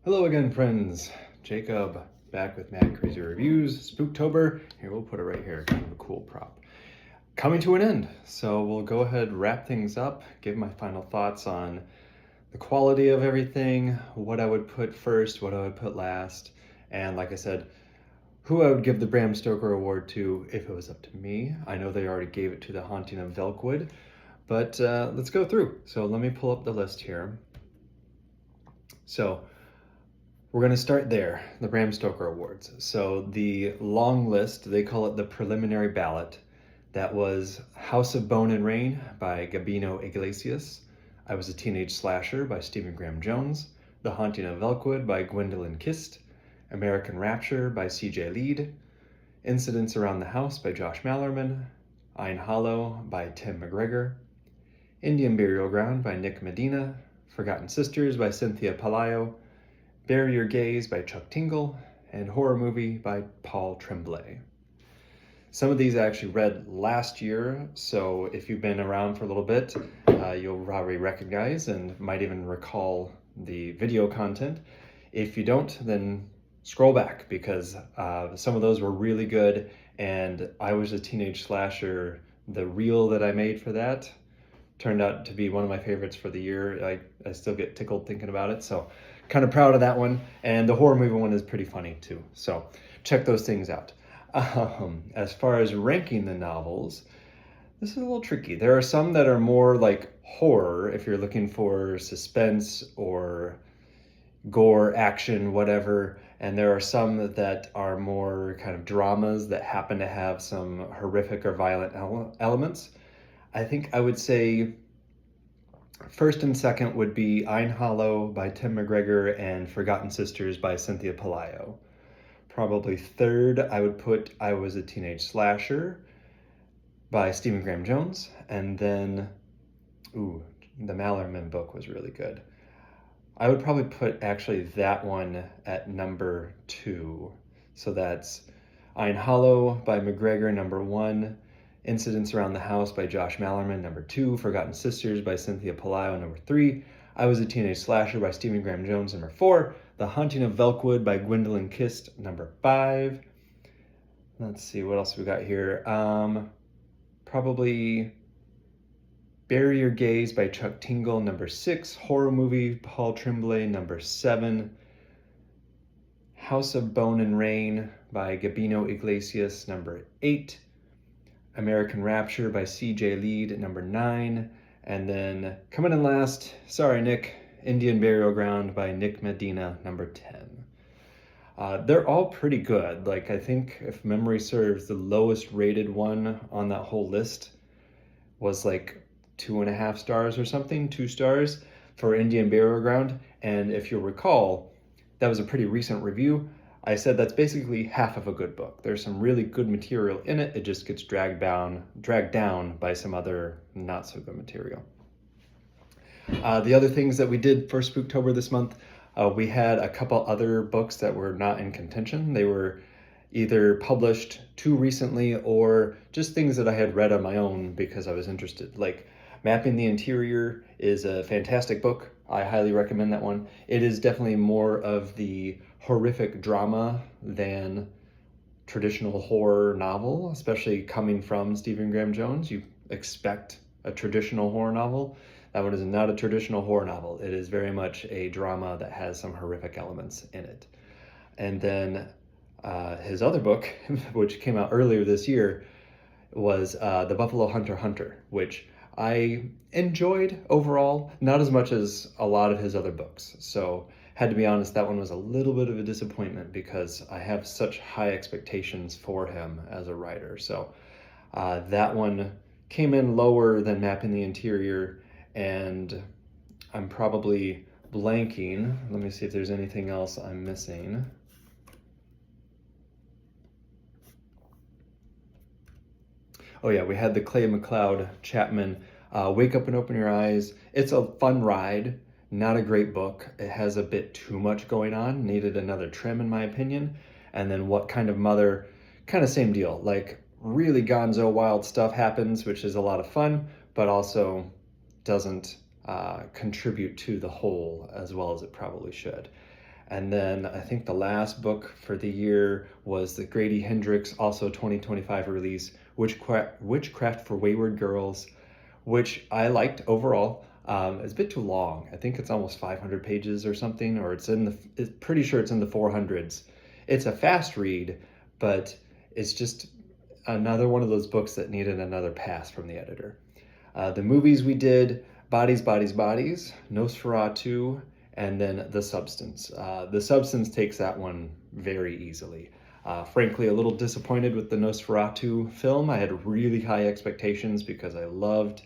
Hello again, friends. Jacob back with Mad Crazy Reviews. Spooktober. Here, we'll put it right here. Kind of a cool prop. Coming to an end. So we'll go ahead, wrap things up, give my final thoughts on the quality of everything, what I would put first, what I would put last, and like I said, who I would give the Bram Stoker Award to if it was up to me. I know they already gave it to The Haunting of Velkwood, but let's go through. So let me pull up the list here. So we're going to start there, the Bram Stoker Awards. So the long list, they call it the preliminary ballot. That was House of Bone and Rain by Gabino Iglesias, I Was a Teenage Slasher by Stephen Graham Jones, The Haunting of Velkwood by Gwendolyn Kist, American Rapture by C.J. Lead, Incidents Around the House by Josh Mallerman, Ein Hollow by Tim McGregor, Indian Burial Ground by Nick Medina, Forgotten Sisters by Cynthia Palaio, Bury Your Gaze by Chuck Tingle, and Horror Movie by Paul Tremblay. Some of these I actually read last year, so if you've been around for a little bit, you'll probably recognize and might even recall the video content. If you don't, then scroll back, because some of those were really good, and I Was a Teenage Slasher, the reel that I made for that, turned out to be one of my favorites for the year. I still get tickled thinking about it, so kind of proud of that one. And the horror movie one is pretty funny too, so check those things out. As far as ranking the novels, this is a little tricky. There are some that are more like horror, if you're looking for suspense or gore, action, whatever, and there are some that are more kind of dramas that happen to have some horrific or violent elements. I think I would say first and second would be Ein Hollow by Tim McGregor and Forgotten Sisters by Cynthia Palaio. Probably third, I would put I Was a Teenage Slasher by Stephen Graham Jones. And then, the Mallerman book was really good. I would probably put actually that one at number 2. So that's Ein Hollow by McGregor, number 1. Incidents Around the House by Josh Mallerman, number 2. Forgotten Sisters by Cynthia Palaio, number 3. I Was a Teenage Slasher by Stephen Graham Jones, number 4. The Haunting of Velkwood by Gwendolyn Kist, number 5. Let's see, what else we got here? Probably Bury Your Gaze by Chuck Tingle, number 6. Horror Movie, Paul Tremblay, number 7. House of Bone and Rain by Gabino Iglesias, number 8. American Rapture by C.J. Lead, number 9. And then coming in last, sorry Nick, Indian Burial Ground by Nick Medina, number 10. They're all pretty good. Like, I think if memory serves, the lowest rated one on that whole list was like 2.5 stars or something, 2 stars for Indian Burial Ground. And if you'll recall, that was a pretty recent review. I said that's basically half of a good book. There's some really good material in it. It just gets dragged down by some other not so good material. The other things that we did for Spooktober this month, we had a couple other books that were not in contention. They were either published too recently or just things that I had read on my own because I was interested. Like Mapping the Interior is a fantastic book. I highly recommend that one. It is definitely more of the horrific drama than traditional horror novel, especially coming from Stephen Graham Jones. You expect a traditional horror novel. That one is not a traditional horror novel. It is very much a drama that has some horrific elements in it. And then his other book, which came out earlier this year, was The Buffalo Hunter, which I enjoyed overall, not as much as a lot of his other books. So had to be honest, that one was a little bit of a disappointment because I have such high expectations for him as a writer. So that one came in lower than Mapping the Interior, and I'm probably blanking. Let me see if there's anything else I'm missing. Oh yeah, we had the Clay McLeod Chapman Wake Up and Open Your Eyes. It's a fun ride, not a great book. It has a bit too much going on, needed another trim in my opinion. And then What Kind of Mother, kind of same deal. Like really gonzo wild stuff happens, which is a lot of fun, but also doesn't contribute to the whole as well as it probably should. And then I think the last book for the year was the Grady Hendrix, also 2025 release, Witchcraft for Wayward Girls, which I liked overall. It's a bit too long. I think it's almost 500 pages or something, or it's pretty sure it's in the 400s. It's a fast read, but it's just another one of those books that needed another pass from the editor. The movies we did: Bodies, Bodies, Bodies, Nosferatu, and then The Substance. The Substance takes that one very easily. Frankly, a little disappointed with the Nosferatu film. I had really high expectations because I loved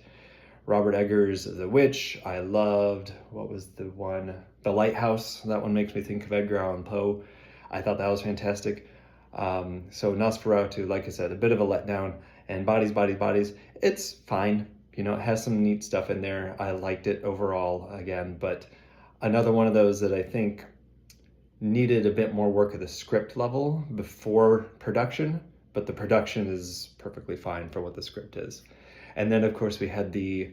Robert Eggers' The Witch. I loved, what was the one? The Lighthouse. That one makes me think of Edgar Allan Poe. I thought that was fantastic. So Nosferatu, like I said, a bit of a letdown. And Bodies, Bodies, Bodies, it's fine. You know, it has some neat stuff in there. I liked it overall again, but another one of those that I think needed a bit more work at the script level before production, but the production is perfectly fine for what the script is. And then, of course, we had the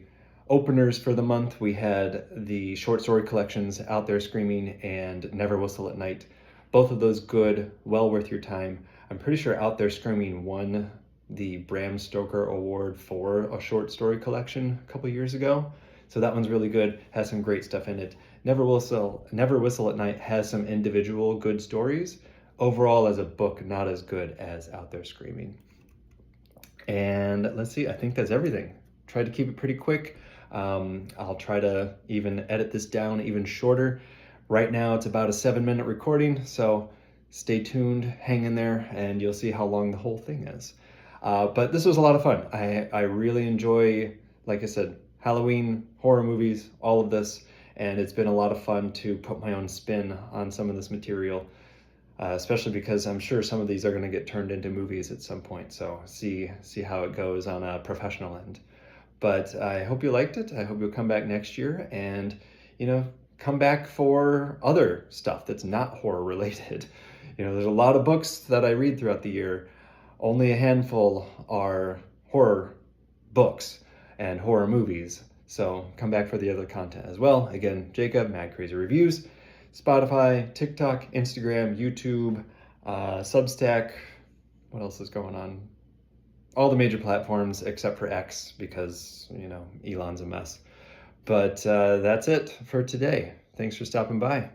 openers for the month. We had the short story collections, Out There Screaming and Never Whistle at Night. Both of those good, well worth your time. I'm pretty sure Out There Screaming won the Bram Stoker Award for a short story collection a couple years ago. So that one's really good, has some great stuff in it. Never Whistle at Night has some individual good stories. Overall, as a book, not as good as Out There Screaming. And let's see, I think that's everything. Tried to keep it pretty quick. I'll try to even edit this down even shorter. Right now it's about a 7-minute recording, so stay tuned, hang in there, and you'll see how long the whole thing is. But this was a lot of fun. I really enjoy, like I said, Halloween, horror movies, all of this, and it's been a lot of fun to put my own spin on some of this material, especially because I'm sure some of these are going to get turned into movies at some point, so see how it goes on a professional end. But I hope you liked it. I hope you'll come back next year and, come back for other stuff that's not horror related. There's a lot of books that I read throughout the year. Only a handful are horror books and horror movies. So come back for the other content as well. Again, Jacob, Mad Crazy Reviews, Spotify, TikTok, Instagram, YouTube, Substack. What else is going on? All the major platforms except for X because, Elon's a mess. But that's it for today. Thanks for stopping by.